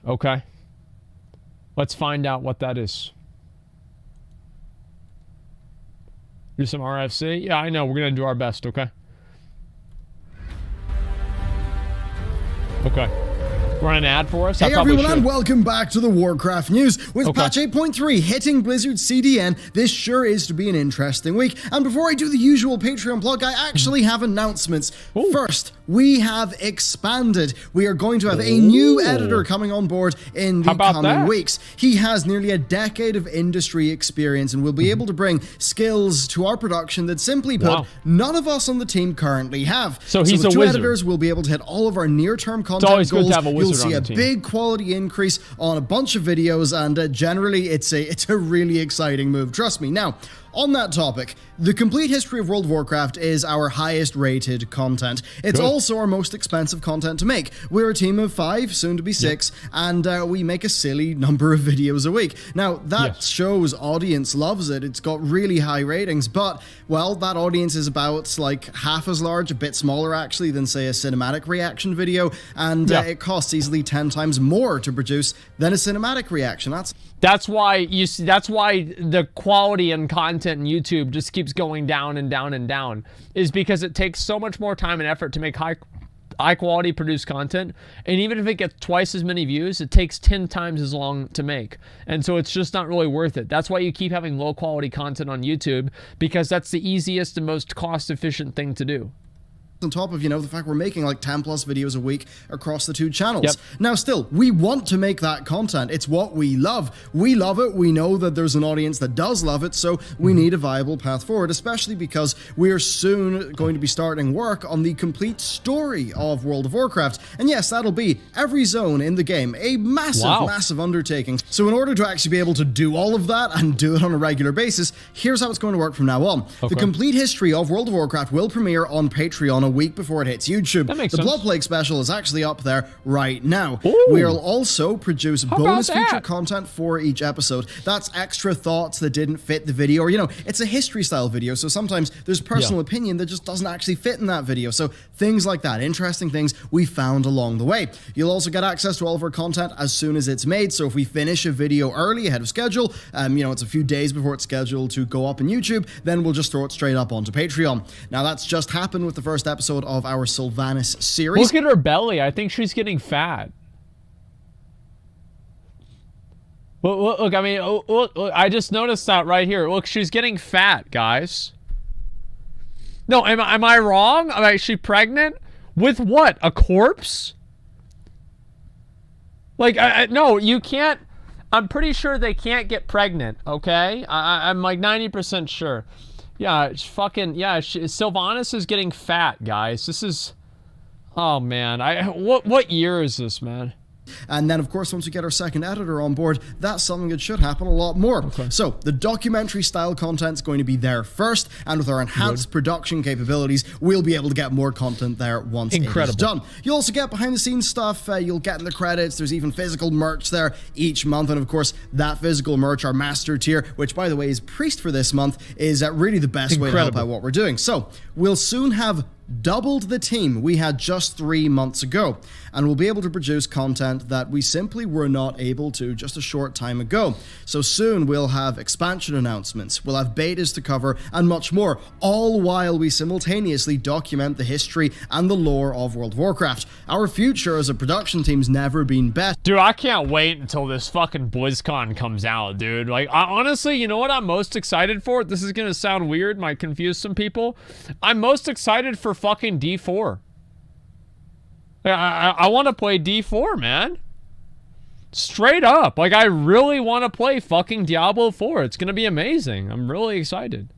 Okay. Let's find out what that is. Do some RFC? Yeah, I know. We're going to do our best, okay? Okay. Run an ad for us? Hey everyone, and welcome back to the Warcraft news. With patch 8.3 hitting Blizzard CDN, this sure is to be an interesting week. And before I do the usual Patreon plug, I actually have announcements. Ooh. First, we have expanded. We are going to have a new editor coming on board in the coming weeks. He has nearly a decade of industry experience and will be able to bring skills to our production that, simply put, none of us on the team currently have. So he's with a two wizard. Editors, we'll be able to hit all of our near-term content goals. You'll see a big quality increase on a bunch of videos, and generally it's a really exciting move, trust me. Now, on that topic, the complete history of World of Warcraft is our highest rated content. It's also our most expensive content to make. We're a team of 5, soon to be 6, and we make a silly number of videos a week. Now, that show's audience loves it. It's got really high ratings, but, well, that audience is about like half as large, a bit smaller actually, than say a cinematic reaction video, and it costs easily 10 times more to produce than a cinematic reaction. That's why you see, that's why the quality and content in YouTube just keeps going down and down and down, is because it takes so much more time and effort to make high quality produced content, and even if it gets twice as many views, it takes 10 times as long to make, and so it's just not really worth it. That's why you keep having low quality content on YouTube, because that's the easiest and most cost efficient thing to do. On top of, you know, the fact we're making like 10 plus videos a week across the 2 channels. Now, still, we want to make that content. It's what we love. We love it. We know that there's an audience that does love it, so we need a viable path forward, especially because we are soon going to be starting work on the complete story of World of Warcraft. And yes, that'll be every zone in the game, a massive, massive undertaking. So in order to actually be able to do all of that and do it on a regular basis, here's how it's going to work from now on. The complete history of World of Warcraft will premiere on Patreon a week before it hits YouTube. The Blood Plague special is actually up there right now. We'll also produce bonus feature content for each episode. That's extra thoughts that didn't fit the video, or, you know, it's a history style video, so sometimes there's personal opinion that just doesn't actually fit in that video. So things like that, interesting things we found along the way. You'll also get access to all of our content as soon as it's made. So if we finish a video early ahead of schedule, you know, it's a few days before it's scheduled to go up on YouTube, then we'll just throw it straight up onto Patreon. Now, that's just happened with the first episode of our Sylvanas series. Look at her belly. I think she's getting fat. Look, I mean, look, I just noticed that right here. Look, she's getting fat, guys. No, am I wrong? Is she pregnant? With what? A corpse? Like, no, you can't. I'm pretty sure they can't get pregnant, okay? I'm like 90% sure. Yeah, it's fucking, yeah, Sylvanas is getting fat, guys. This is, oh man, what year is this, man? And then, of course, once we get our second editor on board, that's something that should happen a lot more. So, the documentary-style content's going to be there first, and with our enhanced production capabilities, we'll be able to get more content there once it is done. You'll also get behind-the-scenes stuff, you'll get in the credits, there's even physical merch there each month, and of course, that physical merch, our master tier, which, by the way, is Priest for this month, is really the best way to help out what we're doing. So, we'll soon have doubled the team we had just 3 months ago, and we'll be able to produce content that we simply were not able to just a short time ago. So soon we'll have expansion announcements, we'll have betas to cover, and much more, all while we simultaneously document the history and the lore of World of Warcraft. Our future as a production team's never been better. Dude, I can't wait until this fucking Blizzcon comes out, dude. Like, honestly, you know what I'm most excited for? This is gonna sound weird, might confuse some people. I'm most excited for fucking D4. I want to play D4, man. Straight up. Like, I really want to play fucking Diablo 4. It's gonna be amazing. I'm really excited.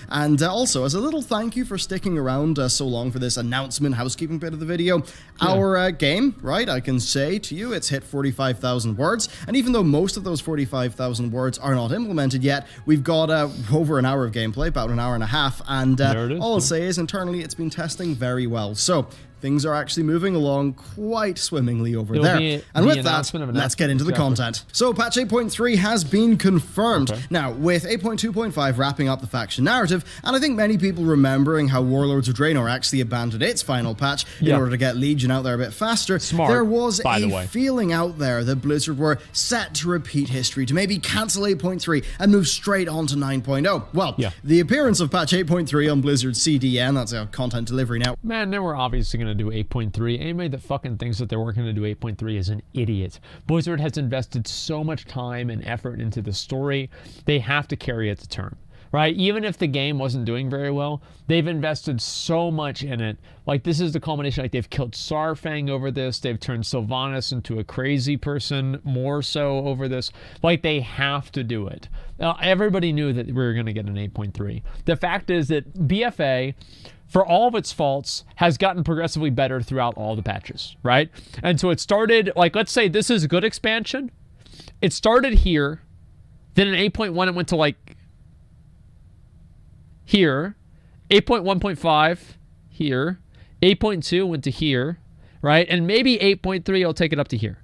And also, as a little thank you for sticking around so long for this announcement housekeeping bit of the video, our game, right, I can say to you, it's hit 45,000 words, and even though most of those 45,000 words are not implemented yet, we've got over an hour of gameplay, about an hour and a half, and all I'll say is internally it's been testing very well. So things are actually moving along quite swimmingly over It'll there. be And the with that, announcement of an let's get into the content. So patch 8.3 has been confirmed. Okay. Now, with 8.2.5 wrapping up the faction narrative, and I think many people remembering how Warlords of Draenor actually abandoned its final patch in order to get Legion out there a bit faster, Smart, there was by the a way. feeling out there that Blizzard were set to repeat history, to maybe cancel 8.3 and move straight on to 9.0. Well, the appearance of patch 8.3 on Blizzard's CDN, that's a content delivery now. Man, they were obviously going to do 8.3. Anybody that fucking thinks that they're working to do 8.3 is an idiot. Blizzard has invested so much time and effort into the story, they have to carry it to term. Right? Even if the game wasn't doing very well, they've invested so much in it. Like, this is the culmination. Like, they've killed Sarfang over this. They've turned Sylvanas into a crazy person more so over this. Like, they have to do it. Everybody knew that we were going to get an 8.3. The fact is that BFA, for all of its faults, has gotten progressively better throughout all the patches, right? And so it started, like, let's say this is a good expansion. It started here. Then in 8.1, it went to, like, here, 8.1.5 here, 8.2 went to here, right? And maybe 8.3 will take it up to here.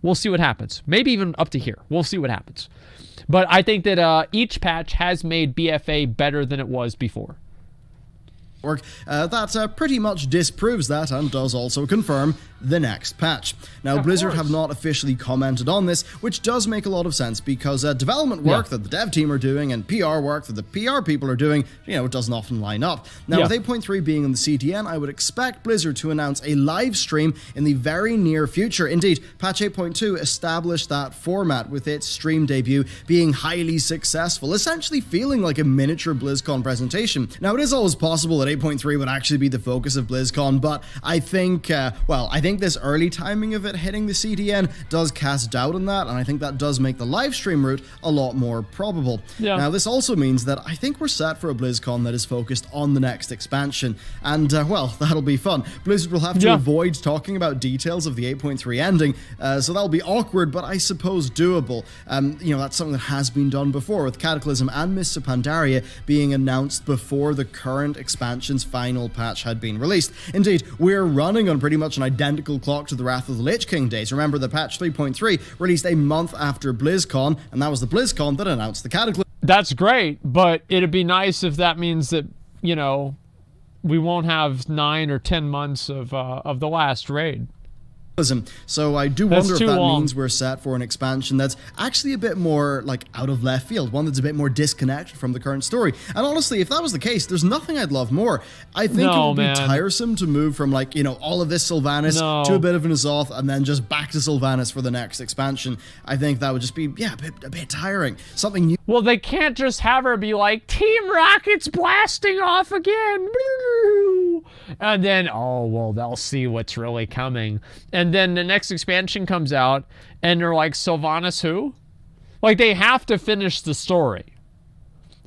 We'll see what happens. Maybe even up to here. We'll see what happens. But I think that each patch has made BFA better than it was before. That pretty much disproves that and does also confirm the next patch. Now, Blizzard have not officially commented on this, which does make a lot of sense because development work that the dev team are doing and PR work that the PR people are doing, it doesn't often line up. Now, with 8.3 being in the CDN, I would expect Blizzard to announce a live stream in the very near future. Indeed, patch 8.2 established that format with its stream debut being highly successful, essentially feeling like a miniature BlizzCon presentation. Now, it is always possible that 8.3 would actually be the focus of BlizzCon, but I think, I think this early timing of it hitting the CDN does cast doubt on that, and I think that does make the live stream route a lot more probable. Now, this also means that I think we're set for a BlizzCon that is focused on the next expansion, and, that'll be fun. Blizzard will have to avoid talking about details of the 8.3 ending, so that'll be awkward, but I suppose doable. That's something that has been done before, with Cataclysm and Mists of Pandaria being announced before the current expansion's final patch had been released. Indeed, we're running on pretty much an identical clock to the Wrath of the Lich King days. Remember, the patch 3.3 released a month after BlizzCon, and that was the BlizzCon that announced the Cataclysm. That's great, but it'd be nice if that means that, we won't have 9 or 10 months of the last raid. So I do wonder if that means we're set for an expansion that's actually a bit more like out of left field, one that's a bit more disconnected from the current story. And honestly, if that was the case, there's nothing I'd love more. I think it would be tiresome to move from all of this Sylvanas to a bit of an Azoth and then just back to Sylvanas for the next expansion. I think that would just be a bit tiring. Something new. Well, they can't just have her be like, Team Rocket's blasting off again. And then, they'll see what's really coming. And then the next expansion comes out, and they're like, Sylvanas who? Like, they have to finish the story.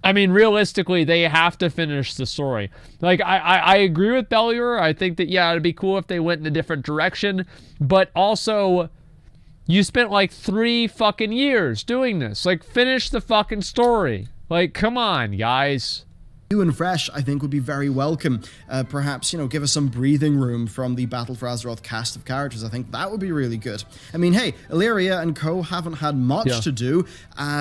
I mean, realistically, they have to finish the story. Like, I agree with Bellier. I think that, it'd be cool if they went in a different direction. But also, you spent like 3 fucking years doing this. Like, finish the fucking story. Like, come on, guys. New and fresh, I think, would be very welcome. Perhaps, give us some breathing room from the Battle for Azeroth cast of characters. I think that would be really good. I mean, hey, Illyria and co haven't had much to do,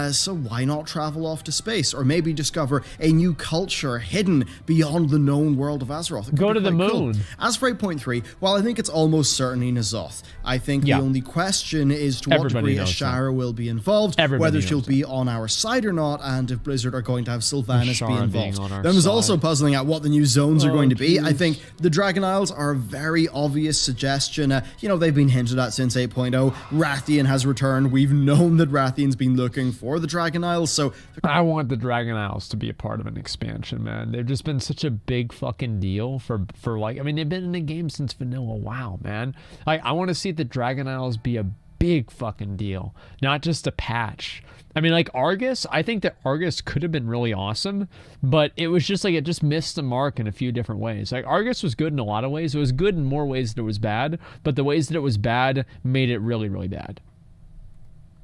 so why not travel off to space? Or maybe discover a new culture hidden beyond the known world of Azeroth. Go to the moon. Cool. As for 8.3, well, I think it's almost certainly N'Zoth. I think the only question is to what degree Ashara will be involved, whether she'll be on our side or not, and if Blizzard are going to have Sylvanas be involved. Then there's also puzzling out what the new zones are going to be. I think the Dragon Isles are a very obvious suggestion. They've been hinted at since 8.0. Rathian has returned. We've known that Rathian's been looking for the Dragon Isles, so... I want the Dragon Isles to be a part of an expansion, man. They've just been such a big fucking deal for they've been in the game since vanilla. Wow, man. I want to see the Dragon Isles be a big fucking deal, not just a patch. I mean, like Argus, I think that Argus could have been really awesome, but it was just like it just missed the mark in a few different ways. Like Argus was good in a lot of ways. It was good in more ways than it was bad, but the ways that it was bad made it really, really bad.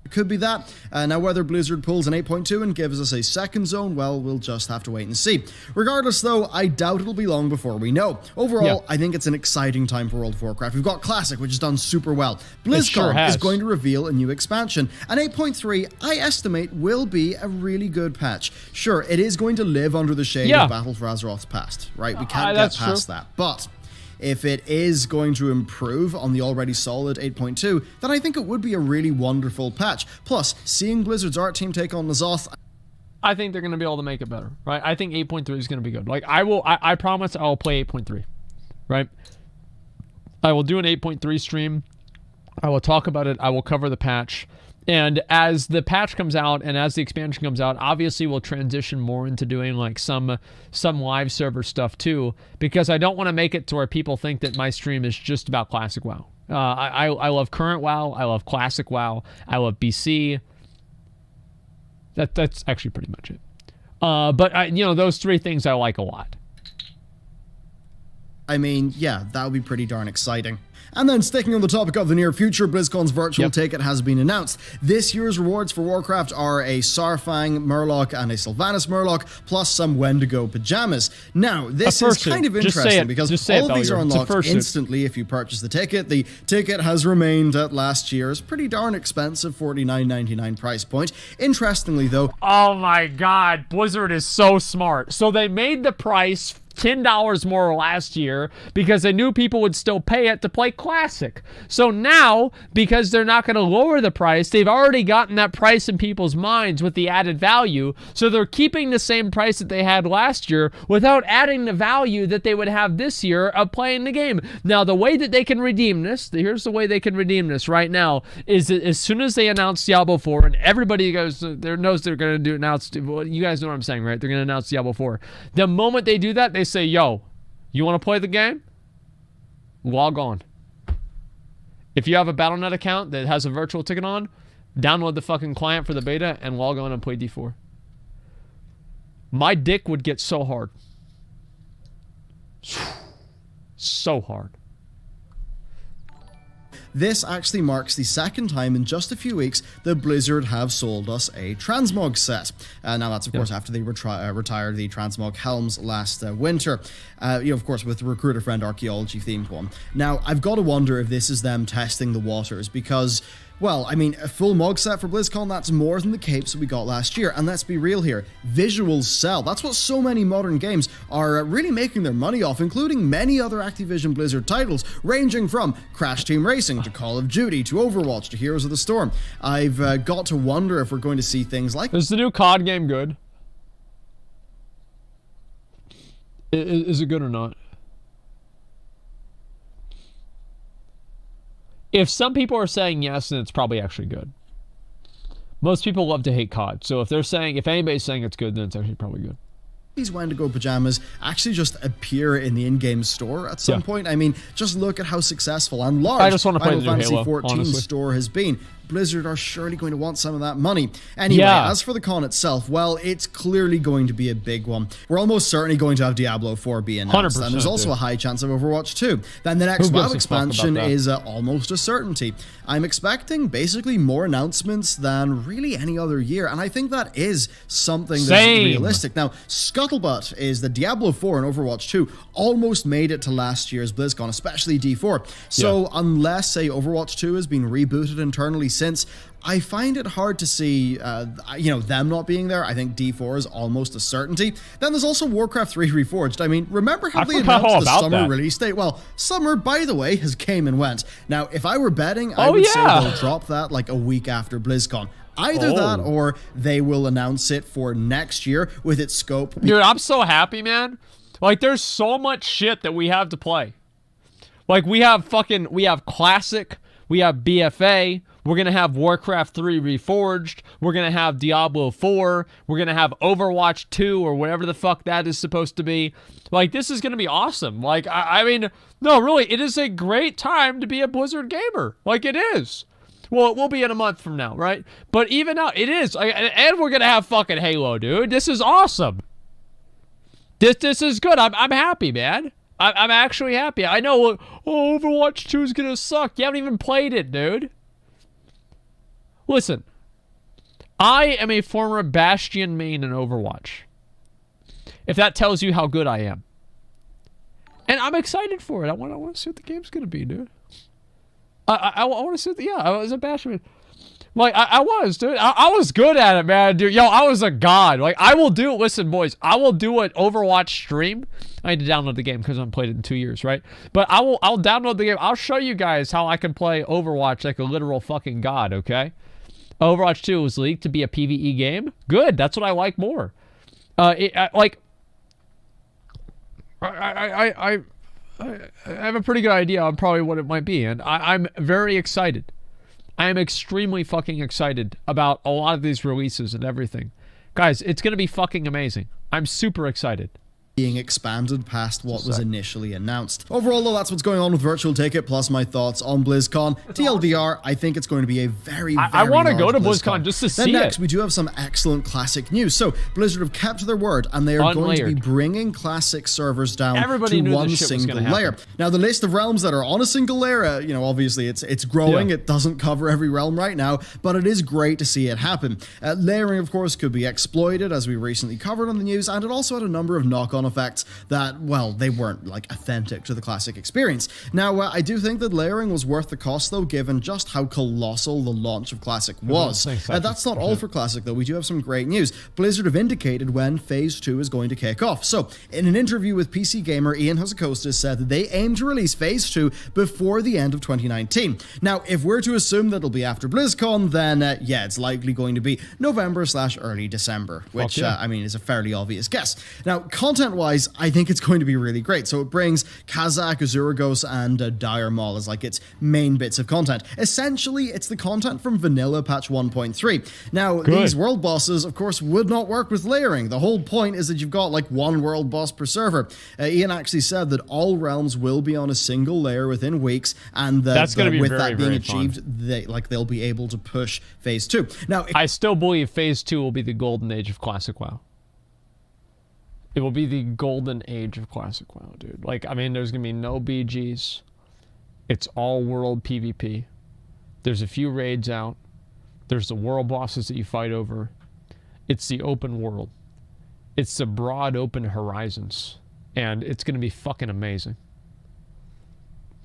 It could be that. Now, whether Blizzard pulls an 8.2 and gives us a second zone, well, we'll just have to wait and see. Regardless, though, I doubt it'll be long before we know. Overall, I think it's an exciting time for World of Warcraft. We've got Classic, which has done super well. Blizzcon is going to reveal a new expansion. And 8.3, I estimate, will be a really good patch. Sure, it is going to live under the shade of Battle for Azeroth's past, right? We can't get past that. But if it is going to improve on the already solid 8.2, then I think it would be a really wonderful patch. Plus, seeing Blizzard's art team take on N'Zoth, I think they're going to be able to make it better, right? I think 8.3 is going to be good. Like, I promise I'll play 8.3, right? I will do an 8.3 stream. I will talk about it. I will cover the patch. And as the patch comes out and as the expansion comes out, obviously we'll transition more into doing like some live server stuff too, because I don't want to make it to where people think that my stream is just about Classic WoW. I love current WoW. I love Classic WoW. I love BC. That's actually pretty much it. But those three things I like a lot. I mean, yeah, that would be pretty darn exciting. And then sticking on the topic of the near future, BlizzCon's virtual ticket has been announced. This year's rewards for Warcraft are a Saurfang Murloc and a Sylvanas Murloc, plus some Wendigo pajamas. Now, this is kind of interesting because all of these are unlocked instantly if you purchase the ticket. The ticket has remained at last year's pretty darn expensive $49.99 price point. Interestingly, though... Oh my god, Blizzard is so smart. So they made the price $10 more last year because they knew people would still pay it to play Classic. So now, because they're not going to lower the price, they've already gotten that price in people's minds with the added value. So they're keeping the same price that they had last year without adding the value that they would have this year of playing the game. Now, the way that they can redeem this, here's the way they can redeem this right now, is that as soon as they announce Diablo 4, and everybody knows they're going to announce, well, you guys know what I'm saying, right? They're going to announce Diablo 4. The moment they do that, they say, yo, you want to play the game? Log on. If you have a Battle.net account that has a virtual ticket on, download the fucking client for the beta and log on and play D4. My dick would get so hard. So hard. This actually marks the second time in just a few weeks that Blizzard have sold us a transmog set. Now that's of course after they retired the transmog helms last winter. Of course with the Recruiter Friend archaeology themed one. Now I've got to wonder if this is them testing the waters because, well, I mean, a full Mog set for BlizzCon, that's more than the capes that we got last year. And let's be real here, visuals sell. That's what so many modern games are really making their money off, including many other Activision Blizzard titles, ranging from Crash Team Racing to Call of Duty to Overwatch to Heroes of the Storm. I've got to wonder if we're going to see things like... Is the new COD game good? Is it good or not? If some people are saying yes, then it's probably actually good. Most people love to hate COD, so if anybody's saying it's good, then it's actually probably good. These Wendigo pajamas actually just appear in the in-game store at some point. I mean, just look at how successful and large I just want to play Final Fantasy Halo, 14 honestly. store has been. Blizzard are surely going to want some of that money. Anyway, as for the con itself, well, it's clearly going to be a big one. We're almost certainly going to have Diablo 4 be announced, and there's also a high chance of Overwatch 2. Then the next WoW expansion is almost a certainty. I'm expecting basically more announcements than really any other year, and I think that is something that's realistic. Now, scuttlebutt is that Diablo 4 and Overwatch 2 almost made it to last year's BlizzCon, especially D4. So unless, say, Overwatch 2 has been rebooted internally since, I find it hard to see, them not being there. I think D4 is almost a certainty. Then there's also Warcraft 3 Reforged. I mean, remember how they announced the summer release date? Well, summer, by the way, has came and went. Now, if I were betting, I would say they'll drop that like a week after BlizzCon. Either that or they will announce it for next year with its scope. Dude, I'm so happy, man. Like, there's so much shit that we have to play. Like, we have Classic, we have BFA, we're going to have Warcraft 3 Reforged, we're going to have Diablo 4, we're going to have Overwatch 2 or whatever the fuck that is supposed to be. Like, this is going to be awesome. Like, I mean, no, really, it is a great time to be a Blizzard gamer. Like, it is. Well, it will be in a month from now, right? But even now, it is. And we're going to have fucking Halo, dude. This is awesome. This is good. I'm happy, man. I'm actually happy. I know, Overwatch 2 is going to suck. You haven't even played it, dude. Listen, I am a former Bastion main in Overwatch. If that tells you how good I am. And I'm excited for it. I want to see what the game's going to be, dude. I want to see, yeah, I was a Bastion main. Like, I was, dude. I was good at it, man, dude. Yo, I was a god. Like, I will do it. Listen, boys, I will do an Overwatch stream. I need to download the game because I haven't played it in 2 years, right? But I'll download the game. I'll show you guys how I can play Overwatch like a literal fucking god, okay? Overwatch 2 was leaked to be a PvE game. Good. That's what I like more. I have a pretty good idea on probably what it might be, and I'm very excited. I am extremely fucking excited about a lot of these releases and everything. Guys, it's going to be fucking amazing. I'm super excited. Being expanded past what was initially announced. Overall, though, that's what's going on with Virtual Ticket, plus my thoughts on BlizzCon. TLDR, I think it's going to be a very I want to go to BlizzCon just to see it. Then it. next, we do have some excellent Classic news. So, Blizzard have kept their word, and they are going to be bringing Classic servers down to one single layer. Now, the list of realms that are on a single layer, you know, obviously it's growing. Yeah. It doesn't cover every realm right now, but it is great to see it happen. Layering, of course, could be exploited, as we recently covered on the news, and it also had a number of knock-on effects that, well, they weren't like authentic to the Classic experience. Now, I do think that layering was worth the cost, though, given just how colossal the launch of Classic was. That's not all for Classic, though. We do have some great news. Blizzard have indicated when Phase 2 is going to kick off. So, in an interview with PC Gamer, Ian Hazzikostas said that they aim to release Phase 2 before the end of 2019. Now, if we're to assume that it'll be after BlizzCon, then, yeah, it's likely going to be November/early December, which, I mean, is a fairly obvious guess. Now, content-wise, I think it's going to be really great. So it brings Kazakh, Azuragos, and Dire Maul as like its main bits of content. Essentially, it's the content from vanilla patch 1.3. Now, these world bosses, of course, would not work with layering. The whole point is that you've got like one world boss per server. Ian actually said that all realms will be on a single layer within weeks, and that's going to be with that being achieved, they'll be able to push Phase 2. Now, I still believe Phase 2 will be the golden age of Classic WoW. It will be the golden age of Classic WoW, dude. Like, I mean, there's going to be no BGs. It's all world PvP. There's a few raids out. There's the world bosses that you fight over. It's the open world. It's the broad open horizons. And it's going to be fucking amazing.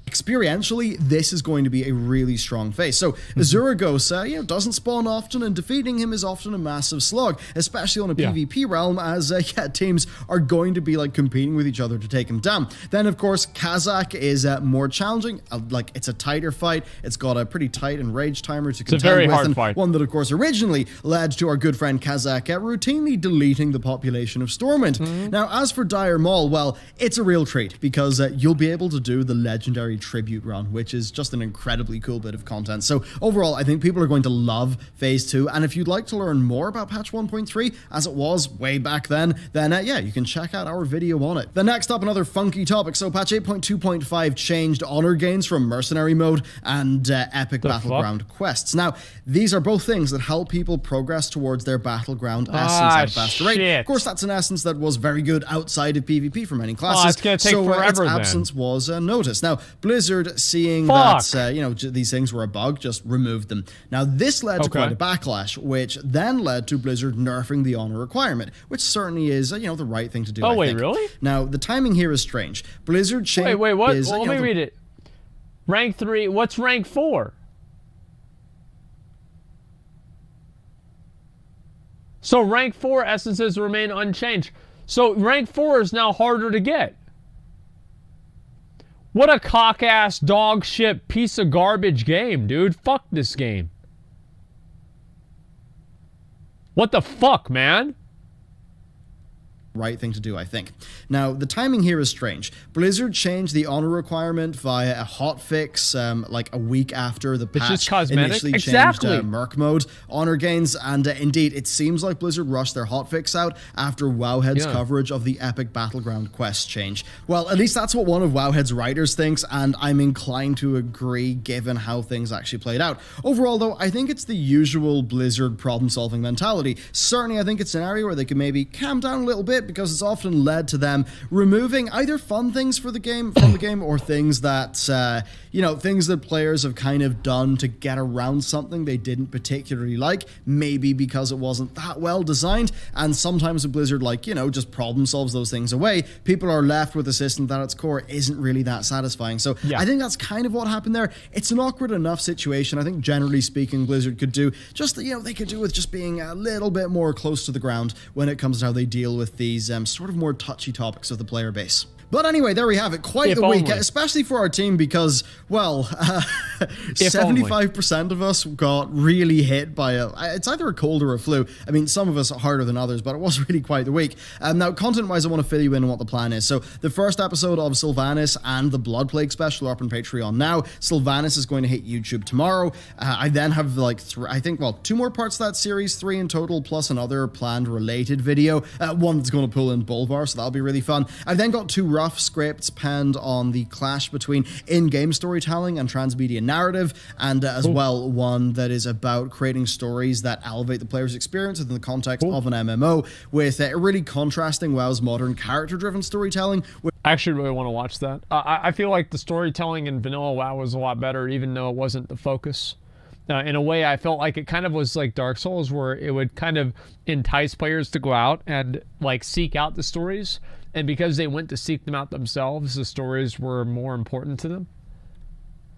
Experientially, this is going to be a really strong phase. So, Azuragos, doesn't spawn often, and defeating him is often a massive slog, especially on a PvP realm, as teams are going to be like competing with each other to take him down. Then, of course, Kazakh is more challenging. Like, it's a tighter fight. It's got a pretty tight enrage timer to contend with. It's a very hard fight. One that, of course, originally led to our good friend Kazakh routinely deleting the population of Stormwind. Now, as for Dire Maul, well, it's a real treat because you'll be able to do the legendary tribute run, which is just an incredibly cool bit of content. So overall, I think people are going to love Phase 2, and if you'd like to learn more about patch 1.3 as it was way back then you can check out our video on it. Then next up, another funky topic. So patch 8.2.5 changed honor gains from mercenary mode and epic battleground quests. Now, these are both things that help people progress towards their battleground essence at a faster rate. Of course, that's an essence that was very good outside of PvP for many classes. It's going to take forever, its absence was noticed. Now, Blizzard, seeing that these things were a bug, just removed them. Now, this led to quite a backlash, which then led to Blizzard nerfing the honor requirement, which certainly is the right thing to do. Oh, wait, really? Now, the timing here is strange. Blizzard changed. Wait, what? Let me read it. Rank 3. What's rank 4? So rank 4 essences remain unchanged. So rank 4 is now harder to get. What a cock-ass, dog shit, piece of garbage game, dude. Fuck this game. What the fuck, man? Right thing to do, I think. Now, the timing here is strange. Blizzard changed the honor requirement via a hotfix like a week after the patch initially changed Merc mode honor gains, and indeed, it seems like Blizzard rushed their hotfix out after Wowhead's coverage of the epic battleground quest change. Well, at least that's what one of Wowhead's writers thinks, and I'm inclined to agree given how things actually played out. Overall, though, I think it's the usual Blizzard problem-solving mentality. Certainly, I think it's an area where they could maybe calm down a little bit, bit because it's often led to them removing either fun things for the game from the game or things that things that players have kind of done to get around something they didn't particularly like, maybe because it wasn't that well designed. And sometimes with Blizzard, just problem solves those things away. People are left with a system that at its core isn't really that satisfying. So I think that's kind of what happened there. It's an awkward enough situation. I think generally speaking, Blizzard could do just, they could do with just being a little bit more close to the ground when it comes to how they deal with these sort of more touchy topics of the player base. But anyway, there we have it. Quite the week, especially for our team because, 75% of us got really hit by it's either a cold or a flu. I mean, some of us are harder than others, but it was really quite the week. Now, content-wise, I want to fill you in on what the plan is. So the first episode of Sylvanas and the Blood Plague special are up on Patreon now. Sylvanas is going to hit YouTube tomorrow. I then have two more parts of that series, 3 in total, plus another planned related video. One that's going to pull in Bolvar, so that'll be really fun. I've then got 2 rough scripts penned on the clash between in-game storytelling and transmedia narrative, and as well one that is about creating stories that elevate the player's experience within the context of an MMO, with really contrasting WoW's modern character-driven storytelling. I actually really want to watch that. I feel like the storytelling in vanilla WoW was a lot better, even though it wasn't the focus. In a way, I felt like it kind of was like Dark Souls, where it would kind of entice players to go out and seek out the stories. And because they went to seek them out themselves, the stories were more important to them.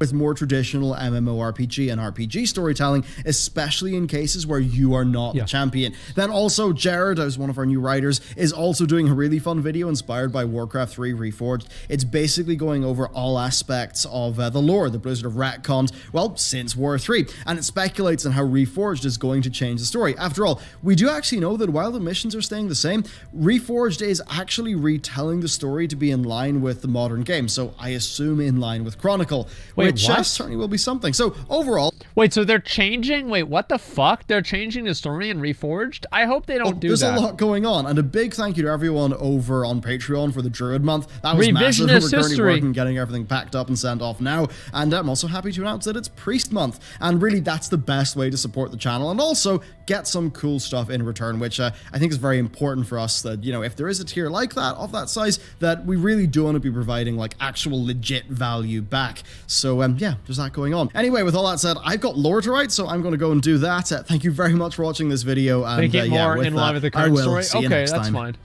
With more traditional MMORPG and RPG storytelling, especially in cases where you are not the champion. Then also Jared, as one of our new writers, is also doing a really fun video inspired by Warcraft 3 Reforged. It's basically going over all aspects of the lore that Blizzard have retconned, since War 3, and it speculates on how Reforged is going to change the story. After all, we do actually know that while the missions are staying the same, Reforged is actually retelling the story to be in line with the modern game, so I assume in line with Chronicle. Which certainly will be something. So overall... Wait, so they're changing... Wait, what the fuck? They're changing the story in Reforged? I hope they don't do that. There's a lot going on, and a big thank you to everyone over on Patreon for the Druid month. That was massive. We're currently working, getting everything packed up and sent off now, and I'm also happy to announce that it's Priest month, and really that's the best way to support the channel, and also get some cool stuff in return, which I think is very important for us, that, if there is a tier like that, of that size, that we really do want to be providing, actual legit value back. So, there's that going on. Anyway, with all that said, I've got lore to write, so I'm going to go and do that. Thank you very much for watching this video. And, make it more in line with the current story? Okay, that's fine.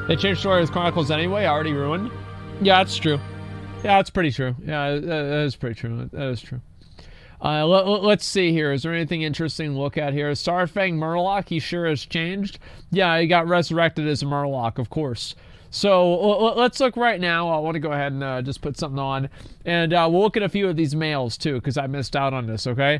They changed story with Chronicles anyway, already ruined. Yeah, that's true. Yeah, that's pretty true. Yeah, that is pretty true. That is true. Let's see here. Is there anything interesting to look at here? Starfang Murloc, he sure has changed. Yeah, he got resurrected as a Murloc, of course. So let's look right now. I want to go ahead and just put something on. And we'll look at a few of these males, too, because I missed out on this, okay?